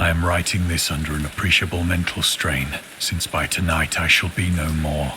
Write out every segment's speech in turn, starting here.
I am writing this under an appreciable mental strain, since by tonight I shall be no more.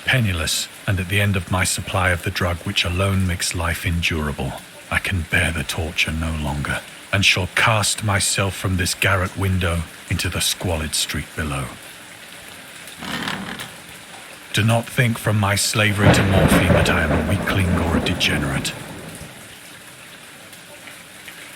Penniless, and at the end of my supply of the drug which alone makes life endurable, I can bear the torture no longer, and shall cast myself from this garret window into the squalid street below. Do not think from my slavery to morphine that I am a weakling or a degenerate.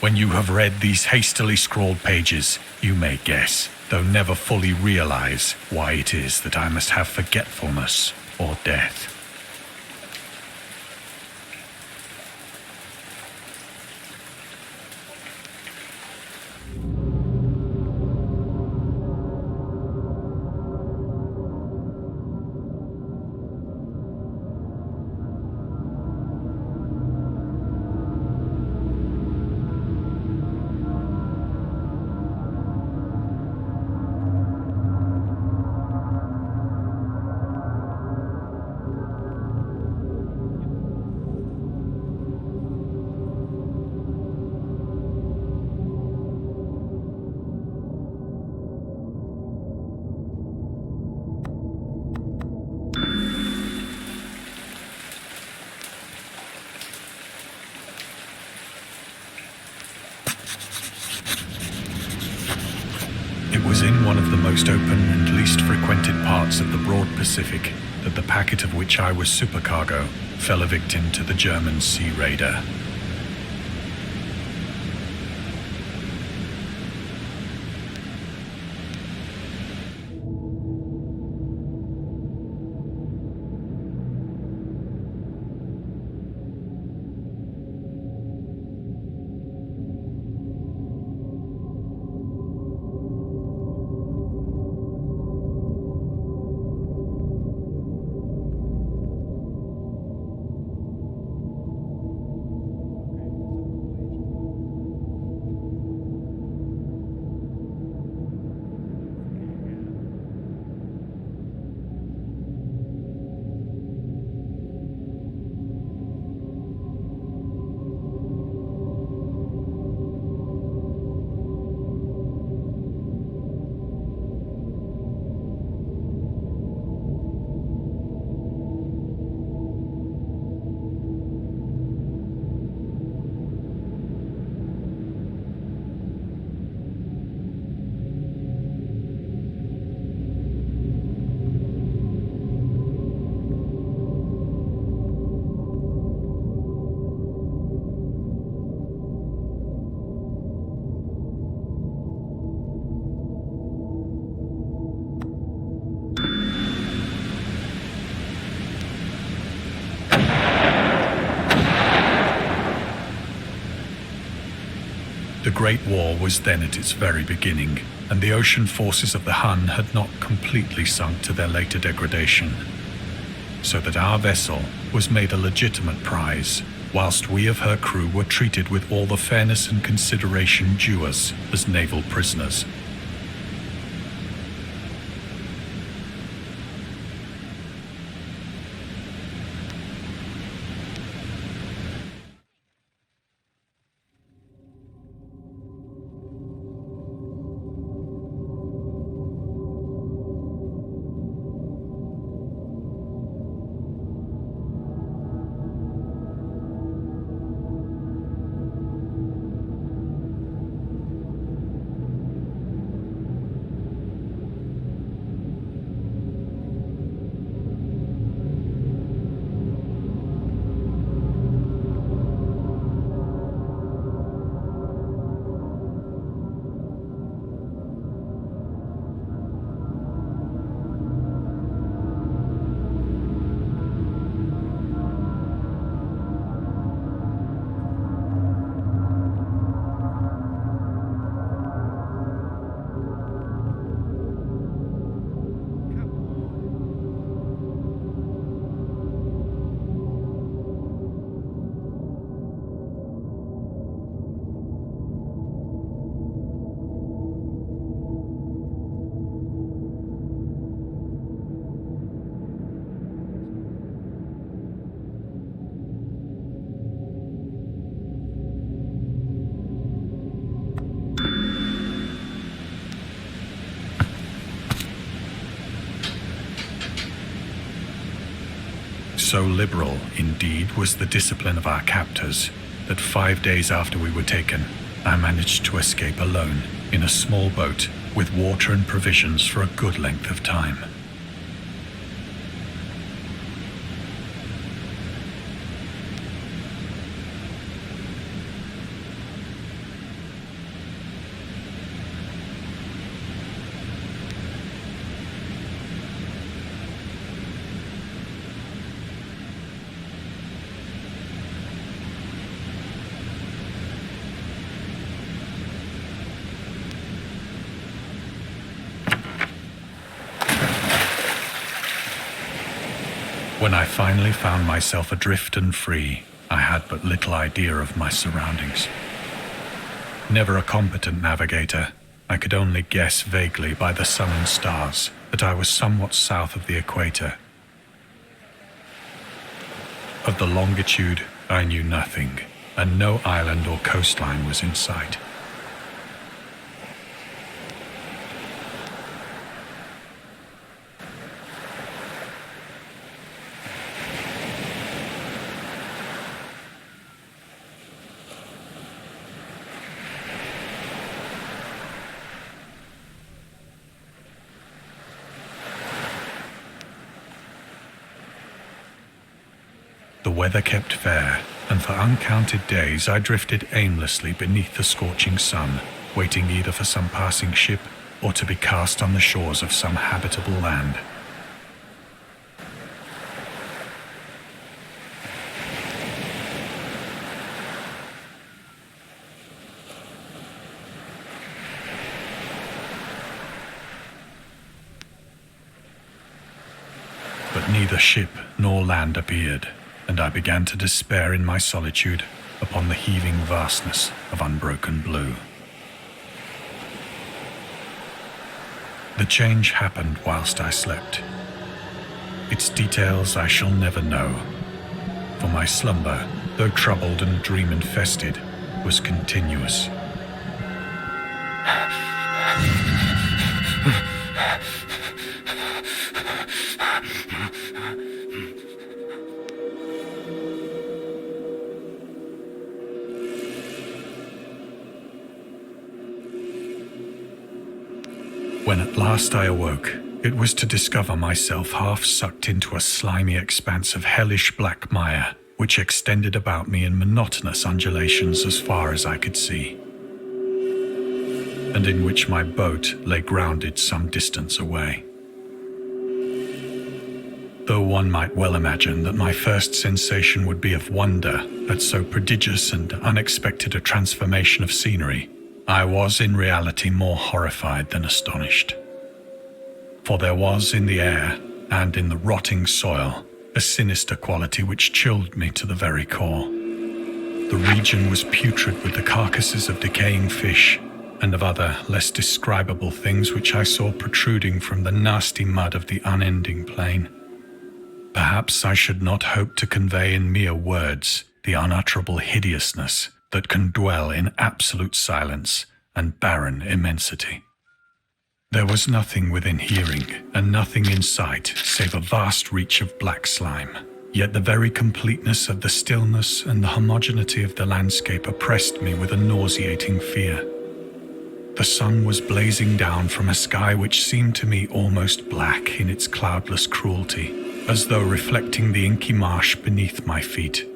When you have read these hastily scrawled pages, you may guess, though never fully realize, why it is that I must have forgetfulness or death. It was in one of the most open and least frequented parts of the broad Pacific that the packet of which I was supercargo fell a victim to the German sea raider. The Great War was then at its very beginning, and the ocean forces of the Hun had not completely sunk to their later degradation, so that our vessel was made a legitimate prize, whilst we of her crew were treated with all the fairness and consideration due us as naval prisoners. So liberal, indeed, was the discipline of our captors that 5 days after we were taken, I managed to escape alone in a small boat with water and provisions for a good length of time. When I finally found myself adrift and free, I had but little idea of my surroundings. Never a competent navigator, I could only guess vaguely by the sun and stars that I was somewhat south of the equator. Of the longitude, I knew nothing, and no island or coastline was in sight. The weather kept fair, and for uncounted days I drifted aimlessly beneath the scorching sun, waiting either for some passing ship or to be cast on the shores of some habitable land. But neither ship nor land appeared, and I began to despair in my solitude upon the heaving vastness of unbroken blue. The change happened whilst I slept. Its details I shall never know, for my slumber, though troubled and dream-infested, was continuous. When at last I awoke, it was to discover myself half sucked into a slimy expanse of hellish black mire, which extended about me in monotonous undulations as far as I could see, and in which my boat lay grounded some distance away. Though one might well imagine that my first sensation would be of wonder at so prodigious and unexpected a transformation of scenery, I was in reality more horrified than astonished. For there was in the air and in the rotting soil a sinister quality which chilled me to the very core. The region was putrid with the carcasses of decaying fish and of other less describable things which I saw protruding from the nasty mud of the unending plain. Perhaps I should not hope to convey in mere words the unutterable hideousness that can dwell in absolute silence and barren immensity. There was nothing within hearing and nothing in sight save a vast reach of black slime. Yet the very completeness of the stillness and the homogeneity of the landscape oppressed me with a nauseating fear. The sun was blazing down from a sky which seemed to me almost black in its cloudless cruelty, as though reflecting the inky marsh beneath my feet.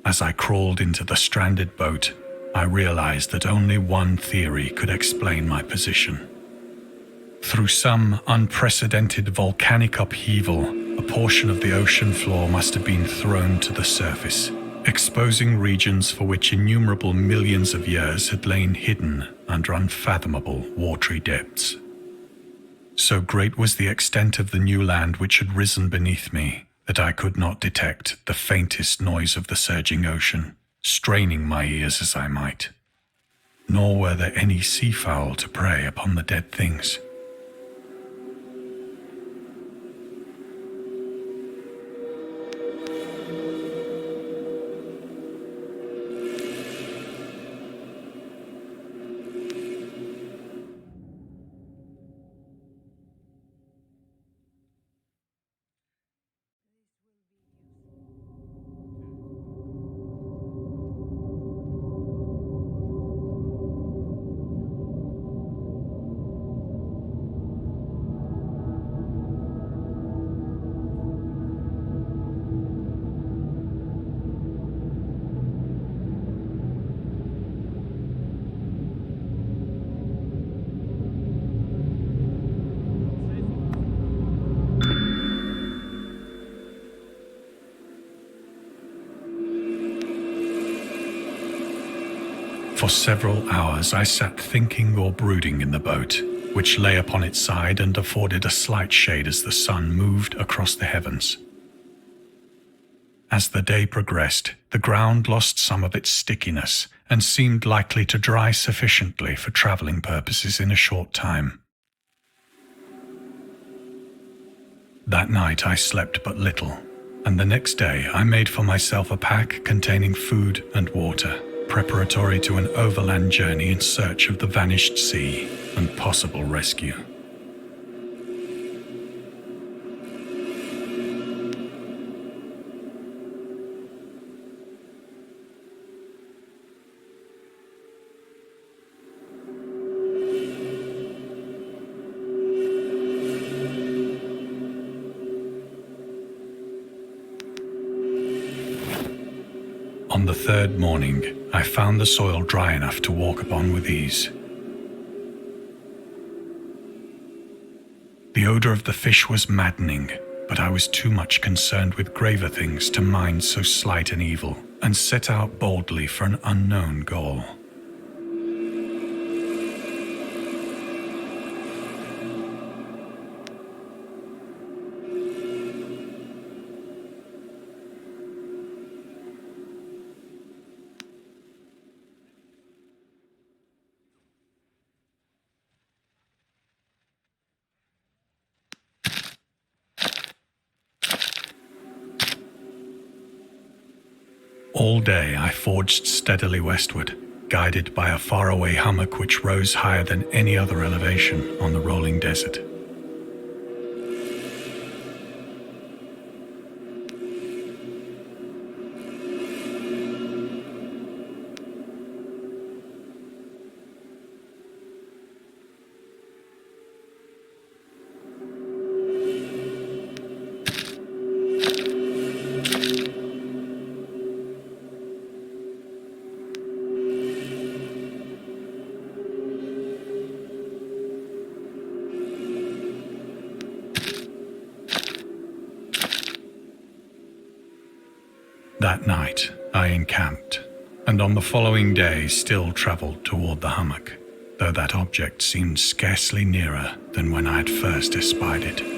As I crawled into the stranded boat, I realized that only one theory could explain my position. Through some unprecedented volcanic upheaval, a portion of the ocean floor must have been thrown to the surface, exposing regions for which innumerable millions of years had lain hidden under unfathomable watery depths. So great was the extent of the new land which had risen beneath me that I could not detect the faintest noise of the surging ocean, straining my ears as I might. Nor were there any seafowl to prey upon the dead things. For several hours I sat thinking or brooding in the boat, which lay upon its side and afforded a slight shade as the sun moved across the heavens. As the day progressed, the ground lost some of its stickiness and seemed likely to dry sufficiently for traveling purposes in a short time. That night I slept but little, and the next day I made for myself a pack containing food and water, preparatory to an overland journey in search of the vanished sea and possible rescue. On the third morning, I found the soil dry enough to walk upon with ease. The odor of the fish was maddening, but I was too much concerned with graver things to mind so slight an evil, and set out boldly for an unknown goal. All day I forged steadily westward, guided by a faraway hummock which rose higher than any other elevation on the rolling desert. That night, I encamped, and on the following day still travelled toward the hummock, though that object seemed scarcely nearer than when I had first espied it.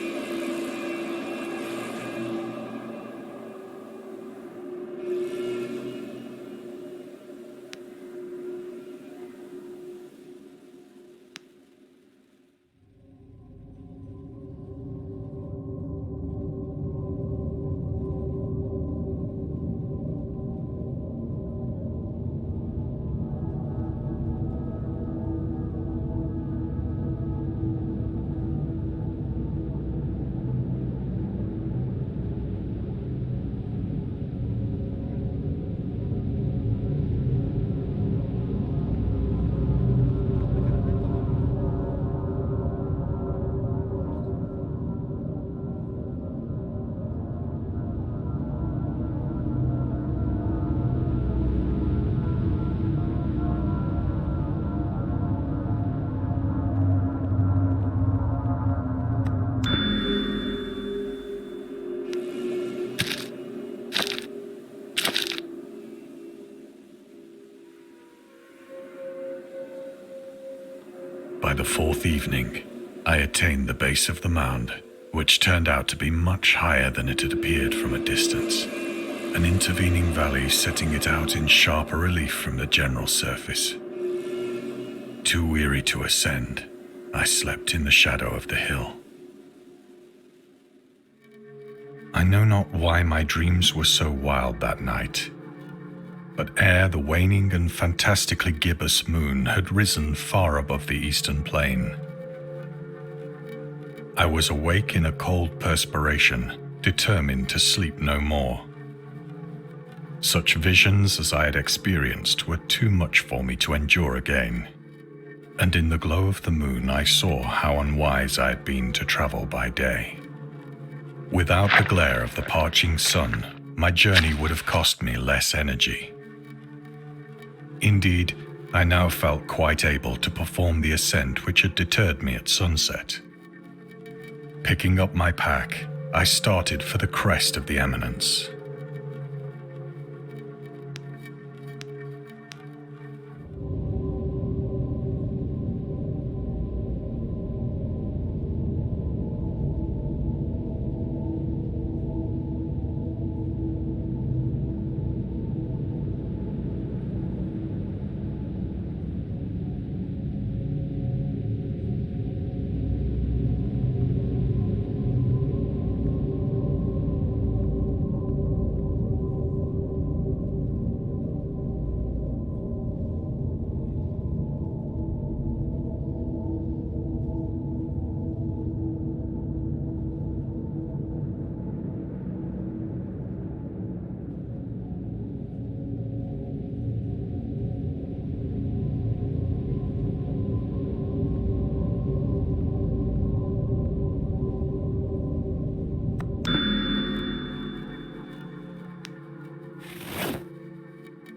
By the fourth evening, I attained the base of the mound, which turned out to be much higher than it had appeared from a distance, an intervening valley setting it out in sharper relief from the general surface. Too weary to ascend, I slept in the shadow of the hill. I know not why my dreams were so wild that night, but ere the waning and fantastically gibbous moon had risen far above the eastern plain, I was awake in a cold perspiration, determined to sleep no more. Such visions as I had experienced were too much for me to endure again, and in the glow of the moon I saw how unwise I had been to travel by day. Without the glare of the parching sun, my journey would have cost me less energy. Indeed, I now felt quite able to perform the ascent which had deterred me at sunset. Picking up my pack, I started for the crest of the eminence.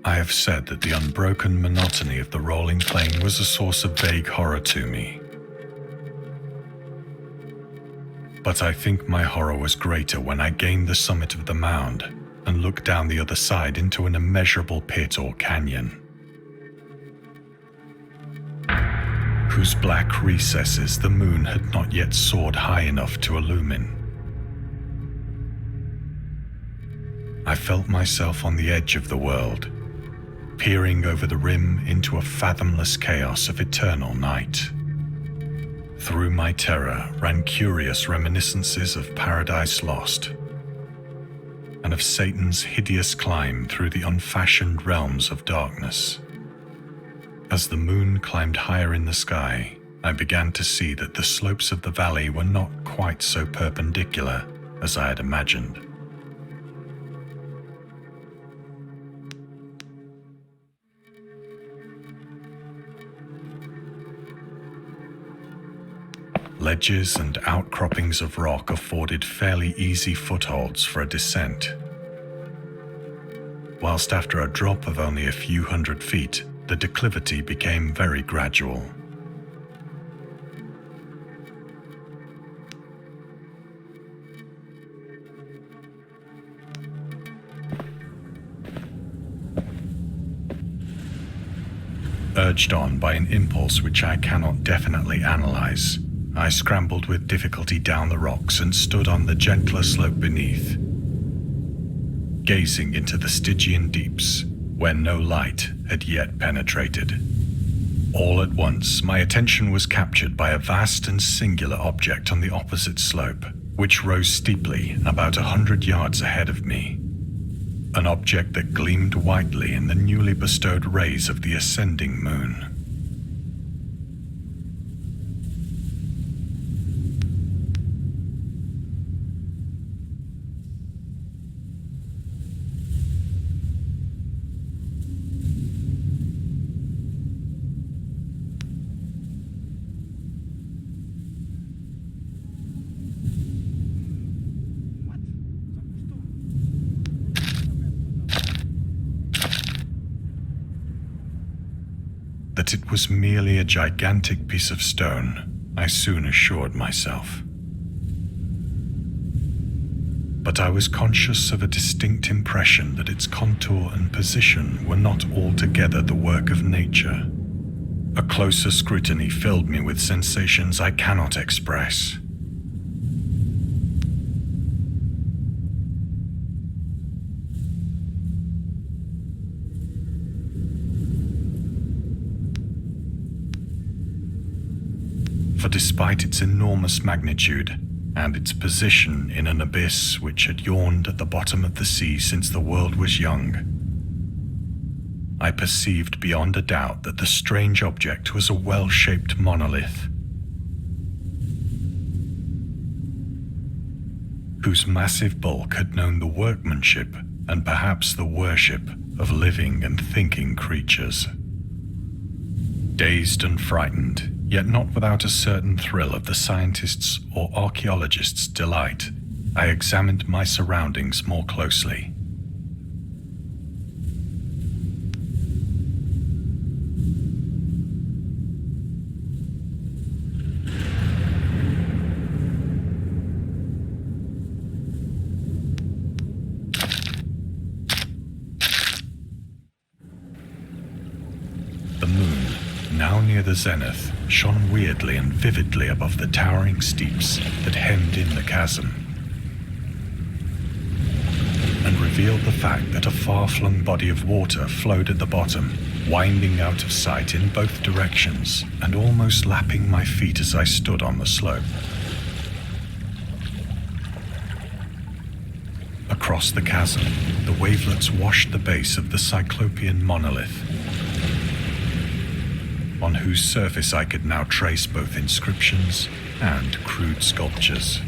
I have said that the unbroken monotony of the rolling plain was a source of vague horror to me. But I think my horror was greater when I gained the summit of the mound and looked down the other side into an immeasurable pit or canyon, whose black recesses the moon had not yet soared high enough to illumine. I felt myself on the edge of the world, peering over the rim into a fathomless chaos of eternal night. Through my terror ran curious reminiscences of Paradise Lost, and of Satan's hideous climb through the unfashioned realms of darkness. As the moon climbed higher in the sky, I began to see that the slopes of the valley were not quite so perpendicular as I had imagined. Ledges and outcroppings of rock afforded fairly easy footholds for a descent, whilst after a drop of only a few hundred feet, the declivity became very gradual. Urged on by an impulse which I cannot definitely analyze, I scrambled with difficulty down the rocks and stood on the gentler slope beneath, gazing into the Stygian deeps where no light had yet penetrated. All at once, my attention was captured by a vast and singular object on the opposite slope, which rose steeply about 100 yards ahead of me. An object that gleamed whitely in the newly bestowed rays of the ascending moon. That it was merely a gigantic piece of stone, I soon assured myself. But I was conscious of a distinct impression that its contour and position were not altogether the work of nature. A closer scrutiny filled me with sensations I cannot express. For despite its enormous magnitude and its position in an abyss which had yawned at the bottom of the sea since the world was young, I perceived beyond a doubt that the strange object was a well-shaped monolith, whose massive bulk had known the workmanship and perhaps the worship of living and thinking creatures. Dazed and frightened, yet not without a certain thrill of the scientist's or archaeologist's delight, I examined my surroundings more closely. The moon, now near the zenith, shone weirdly and vividly above the towering steeps that hemmed in the chasm, and revealed the fact that a far-flung body of water flowed at the bottom, winding out of sight in both directions and almost lapping my feet as I stood on the slope. Across the chasm, the wavelets washed the base of the cyclopean monolith, on whose surface I could now trace both inscriptions and crude sculptures.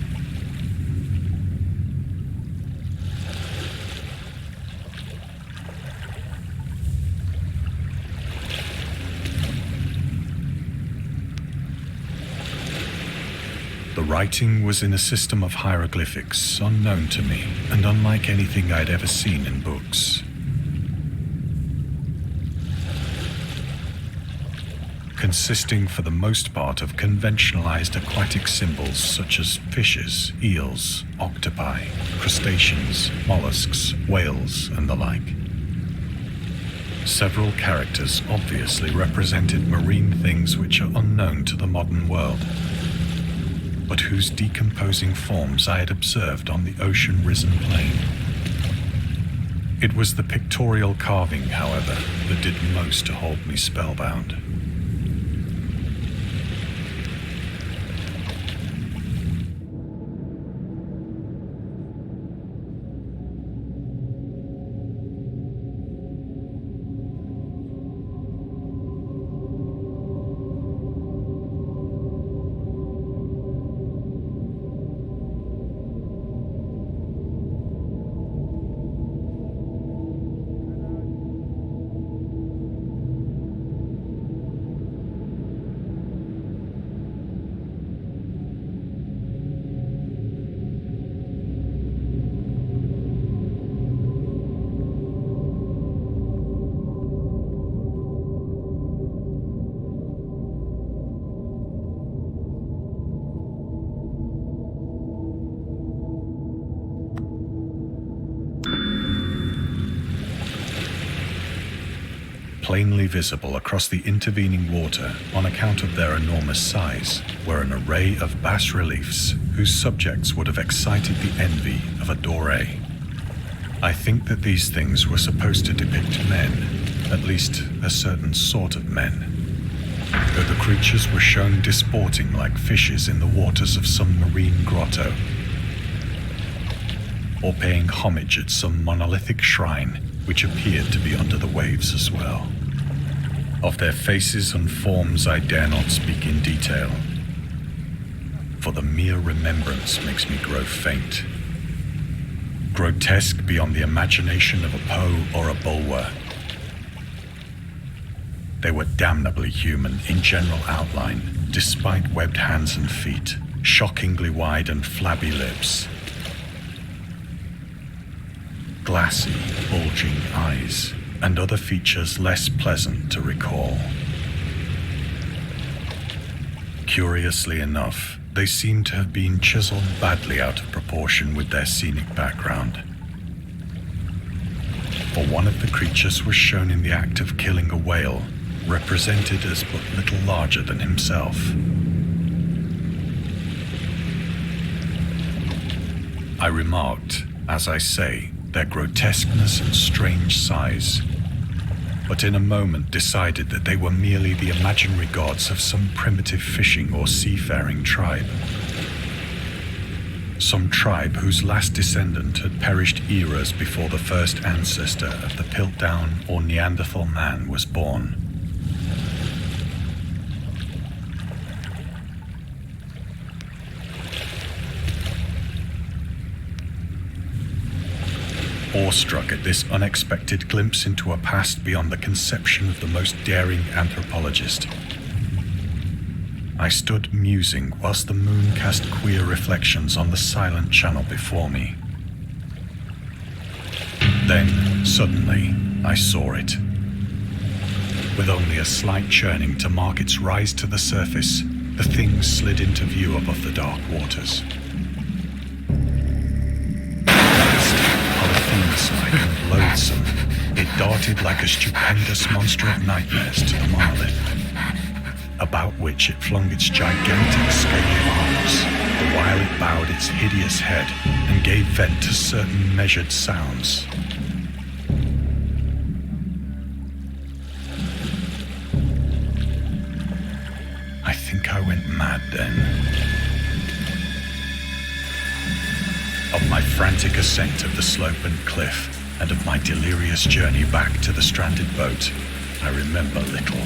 The writing was in a system of hieroglyphics unknown to me and unlike anything I'd ever seen in books. Consisting for the most part of conventionalized aquatic symbols such as fishes, eels, octopi, crustaceans, mollusks, whales, and the like. Several characters obviously represented marine things which are unknown to the modern world, but whose decomposing forms I had observed on the ocean-risen plain. It was the pictorial carving, however, that did most to hold me spellbound. plainly visible across the intervening water on account of their enormous size, were an array of bas-reliefs whose subjects would have excited the envy of a doré. I think that these things were supposed to depict men, at least a certain sort of men, though the creatures were shown disporting like fishes in the waters of some marine grotto, or paying homage at some monolithic shrine which appeared to be under the waves as well. Of their faces and forms I dare not speak in detail, for the mere remembrance makes me grow faint. Grotesque beyond the imagination of a Poe or a Bulwer. They were damnably human in general outline, despite webbed hands and feet, shockingly wide and flabby lips, glassy, bulging eyes, and other features less pleasant to recall. Curiously enough, they seem to have been chiseled badly out of proportion with their scenic background. For one of the creatures was shown in the act of killing a whale, represented as but little larger than himself. I remarked, as I say, their grotesqueness and strange size, but in a moment decided that they were merely the imaginary gods of some primitive fishing or seafaring tribe. Some tribe whose last descendant had perished eras before the first ancestor of the Piltdown or Neanderthal man was born. Awestruck at this unexpected glimpse into a past beyond the conception of the most daring anthropologist, I stood musing whilst the moon cast queer reflections on the silent channel before me. Then, suddenly, I saw it. With only a slight churning to mark its rise to the surface, the thing slid into view above the dark waters. Polyphemus-like and loathsome, it darted like a stupendous monster of nightmares to the monolith, about which it flung its gigantic scaly arms, the while it bowed its hideous head and gave vent to certain measured sounds. I think I went mad then. Of my frantic ascent of the slope and cliff, and of my delirious journey back to the stranded boat, I remember little.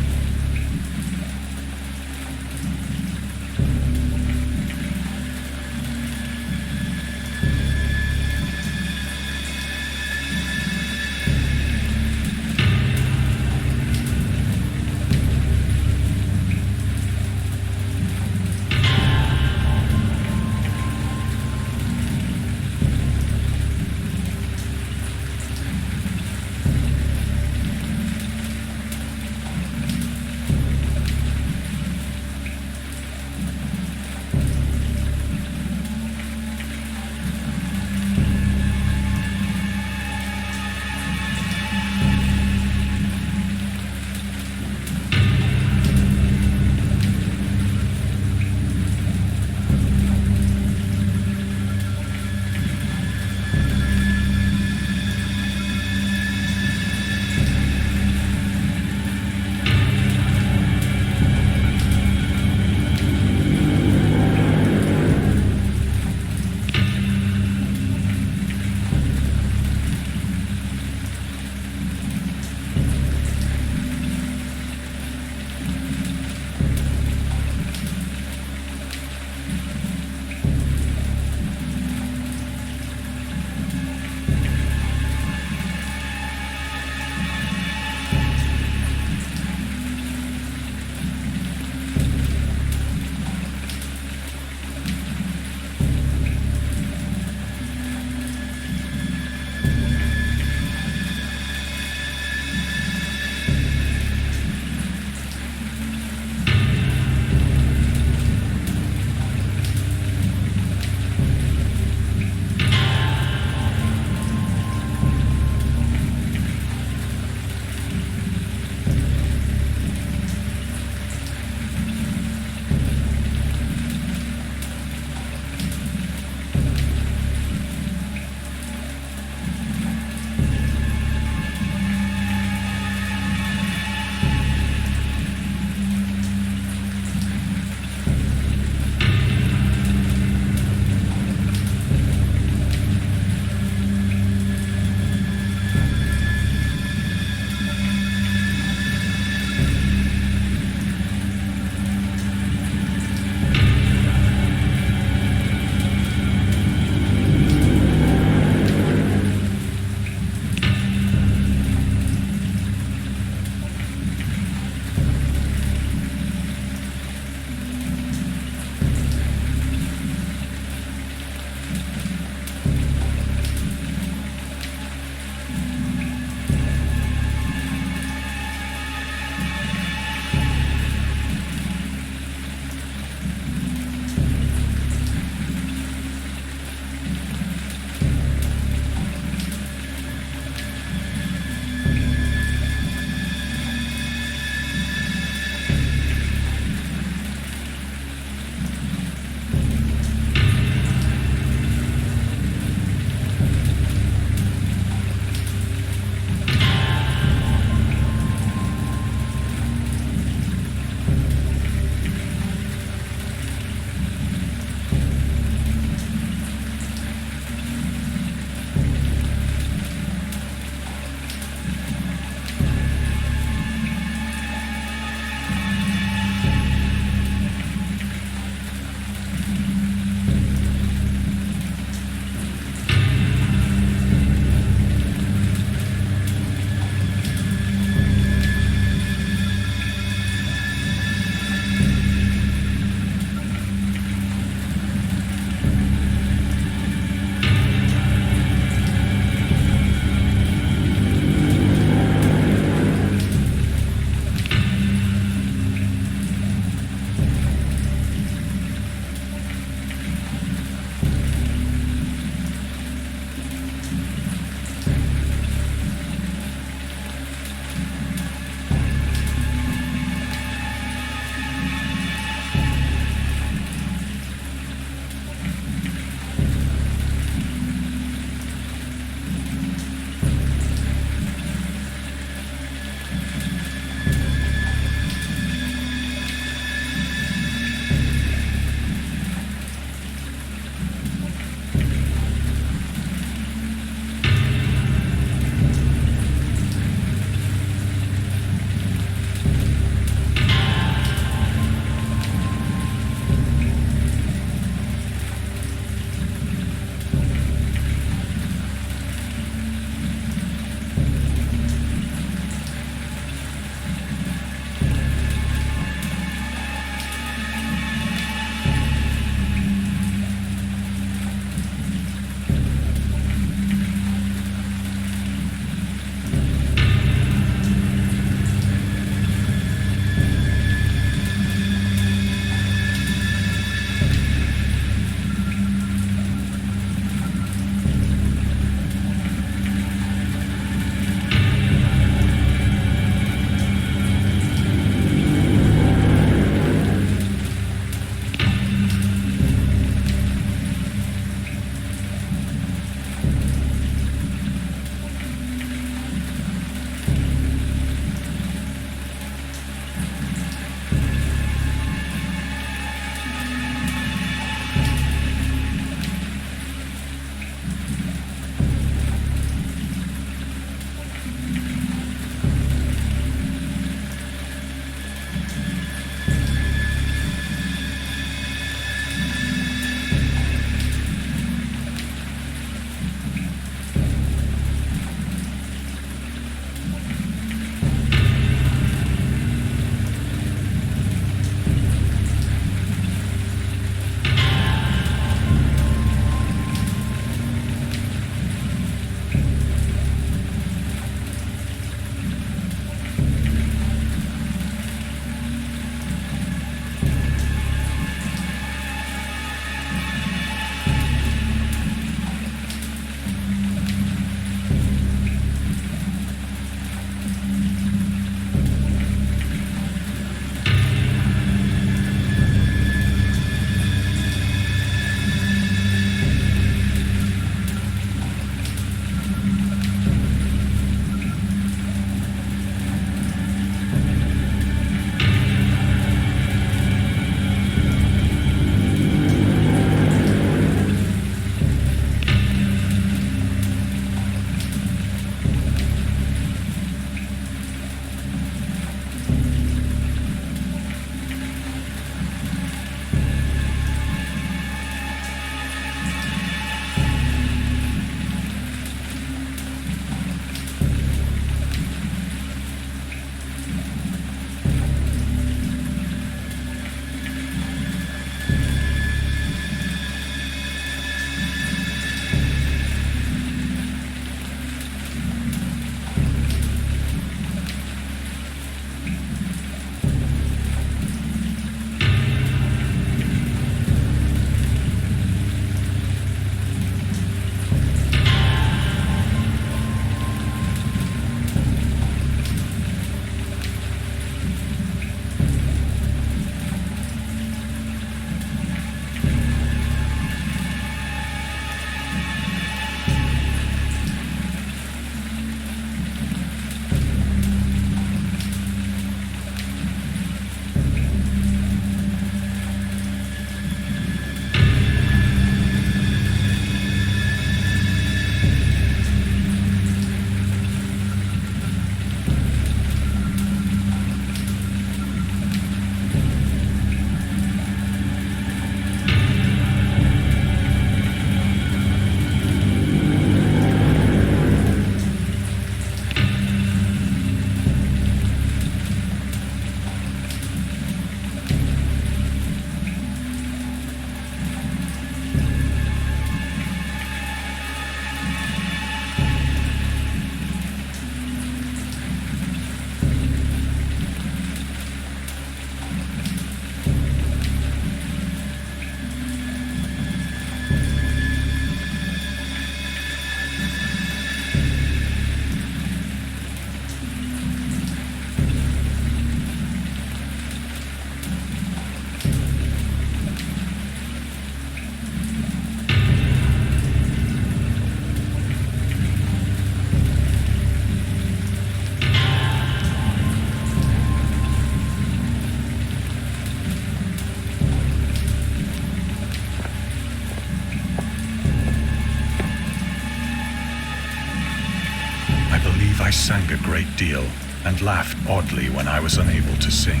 sang a great deal and laughed oddly when I was unable to sing.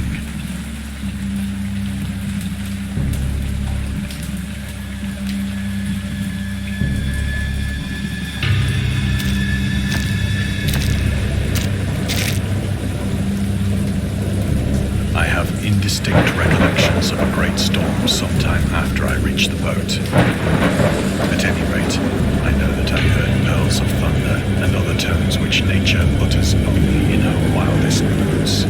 I have indistinct recollections of a great storm sometime after I reached the boat. At any rate, I know that I heard pearls of thunder and other tones which nature utters only in her wildest moods.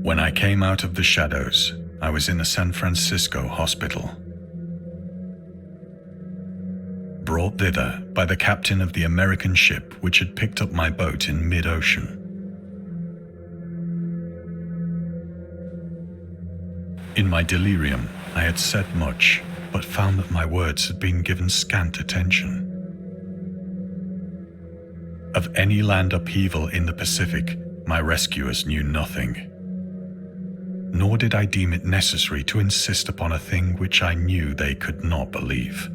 When I came out of the shadows, I was in a San Francisco hospital. Brought thither by the captain of the American ship which had picked up my boat in mid-ocean. In my delirium, I had said much, but found that my words had been given scant attention. Of any land upheaval in the Pacific, my rescuers knew nothing. Nor did I deem it necessary to insist upon a thing which I knew they could not believe.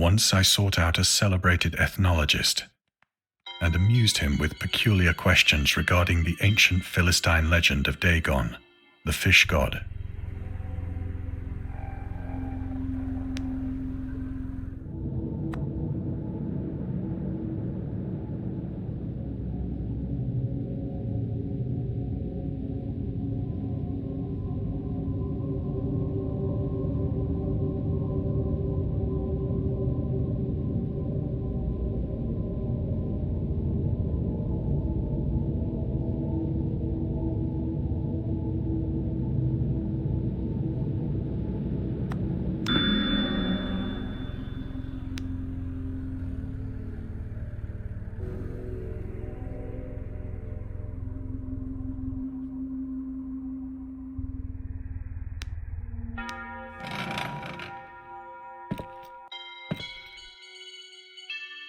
Once I sought out a celebrated ethnologist and amused him with peculiar questions regarding the ancient Philistine legend of Dagon, the fish god.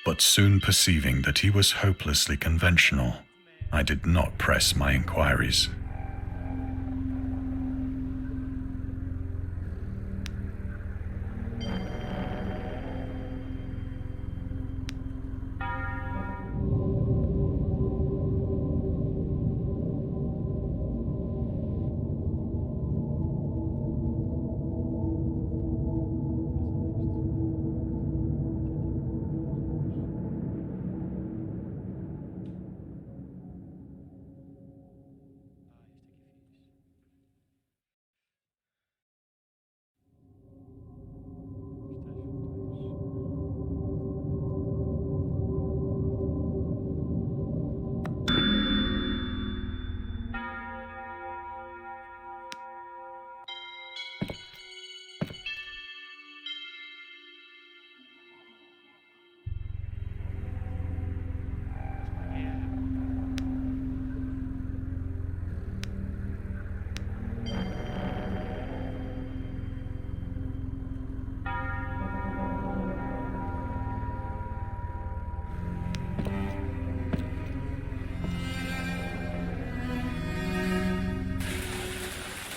But soon perceiving that he was hopelessly conventional, I did not press my inquiries.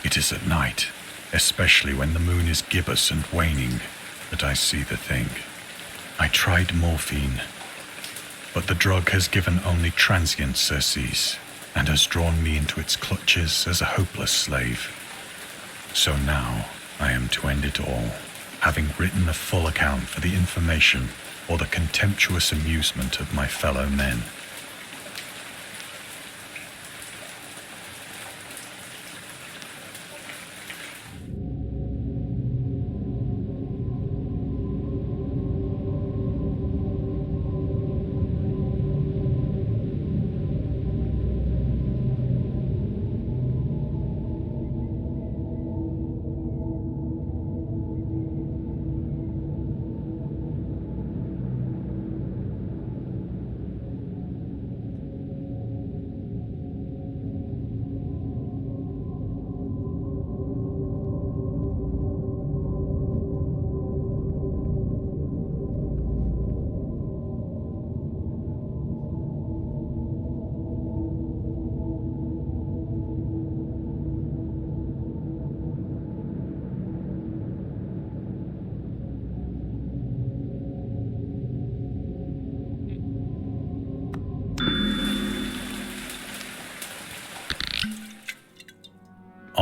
It is at night, especially when the moon is gibbous and waning, that I see the thing. I tried morphine, But the drug has given only transient surcease, and has drawn me into its clutches as a hopeless slave. So now I am to end it all, having written a full account for the information or the contemptuous amusement of my fellow men.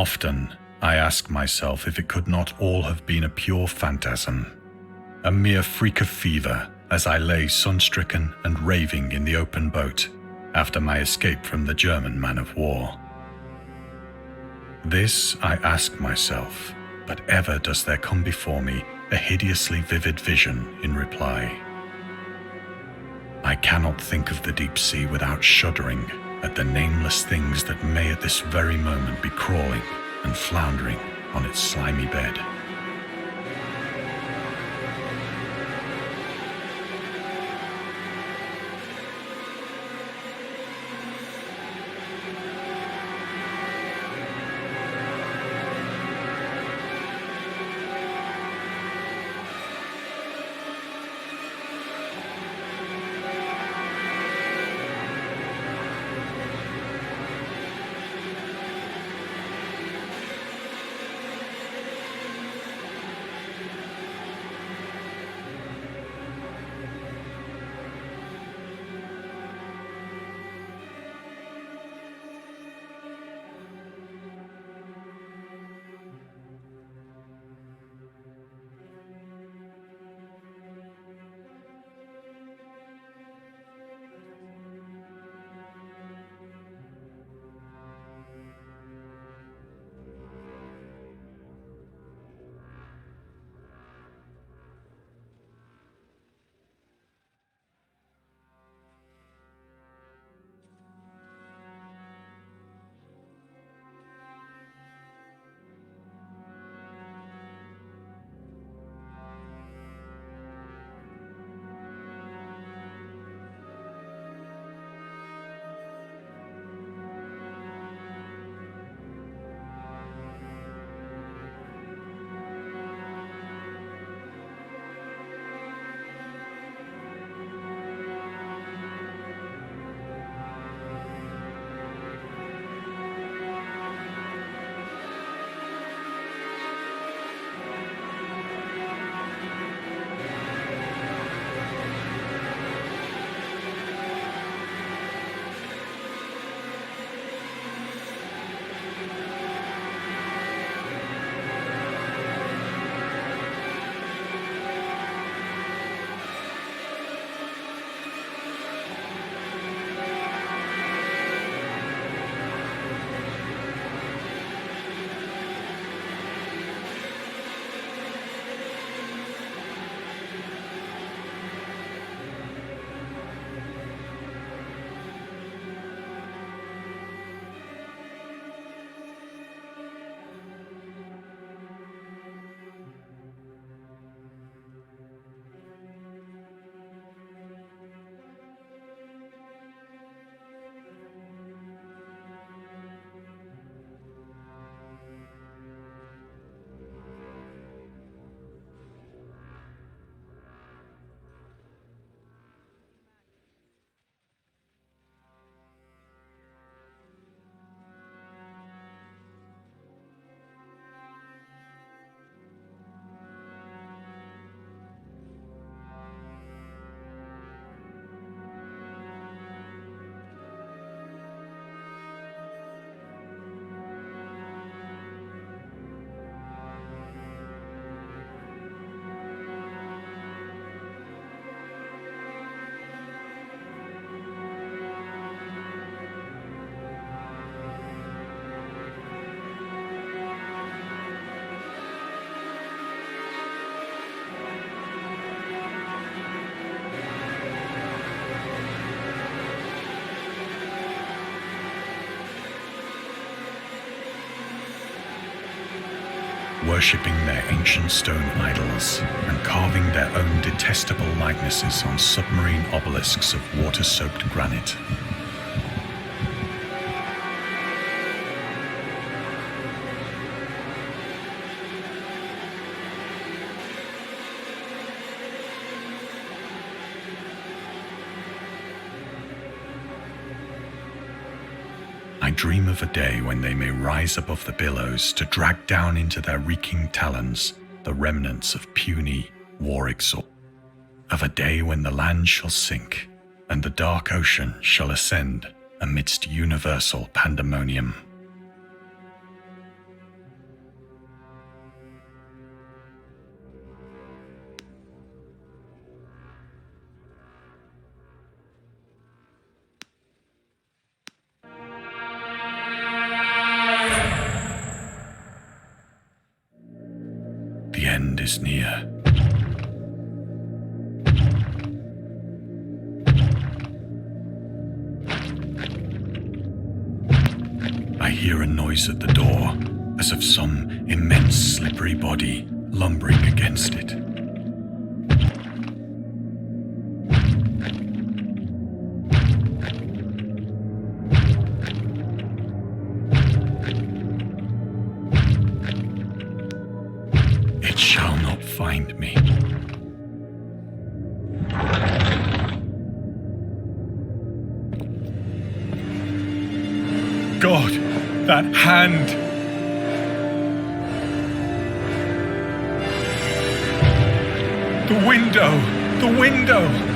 Often, I ask myself if it could not all have been a pure phantasm, a mere freak of fever as I lay sun-stricken and raving in the open boat after my escape from the German man-of-war. This I ask myself, but ever does there come before me a hideously vivid vision in reply. I cannot think of the deep sea without shuddering at the nameless things that may at this very moment be crawling and floundering on its slimy bed. worshipping their ancient stone idols and carving their own detestable likenesses on submarine obelisks of water-soaked granite. I dream of a day when they may rise above the billows to drag down into their reeking talons the remnants of puny, war-exhausted. Of a day when the land shall sink and the dark ocean shall ascend amidst universal pandemonium. The end is near. I hear a noise at the door, as of some immense slippery body lumbering against it. It shall not find me. God, that hand! The window! The window!